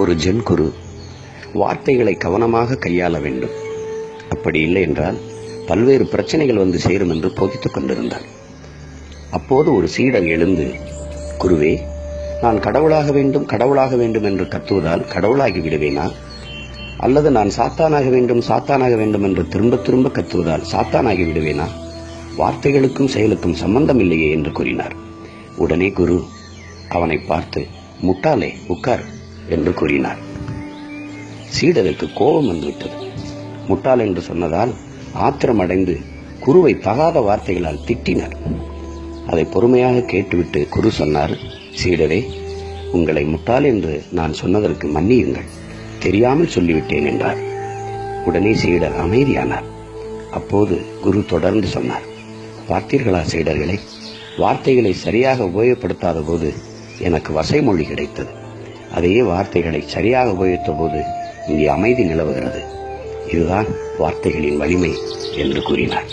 ஒரு ஜென் குரு வார்த்தைகளை கவனமாக கையாள வேண்டும். அப்படி இல்லை என்றால் பல்வேறு பிரச்சனைகள் வந்து சேரும் என்று போதித்துக் கொண்டிருந்தார். அப்போது ஒரு சீடர் எழுந்து, குருவே, நான் கடவுளாக வேண்டும் என்று கத்துவதால் கடவுளாகி விடுவேனா? அல்லது நான் சாத்தானாக வேண்டும் என்று திரும்ப திரும்ப கத்துவதால் சாத்தானாகி விடுவேனா? வார்த்தைகளுக்கும் செயலுக்கும் சம்பந்தம் இல்லையே என்று கூறினார். உடனே குரு அவனை பார்த்து, முட்டாளே, உட்கார் என்று கூறினார். சீடருக்கு கோபம் வந்துவிட்டது. முட்டாள் என்று சொன்னதால் ஆத்திரம் அடைந்து குருவை தகாத வார்த்தைகளால் திட்டினார். அதை பொறுமையாக கேட்டுவிட்டு குரு சொன்னார், சீடரே, உங்களை முட்டாள் என்று நான் சொன்னதற்கு மன்னியுங்கள், தெரியாமல் சொல்லிவிட்டேன் என்றார். உடனே சீடர் அமைதியானார். அப்போது குரு தொடர்ந்து சொன்னார், பார்த்தீர்களா சீடர்களே, வார்த்தைகளை சரியாக உபயோகப்படுத்தாத போது எனக்கு வசைமொழி கிடைத்தது. அதே வார்த்தைகளை சரியாக உபயோகித்த போது இங்கே அமைதி நிலவுகிறது. இதுதான் வார்த்தைகளின் வலிமை என்று கூறினார்.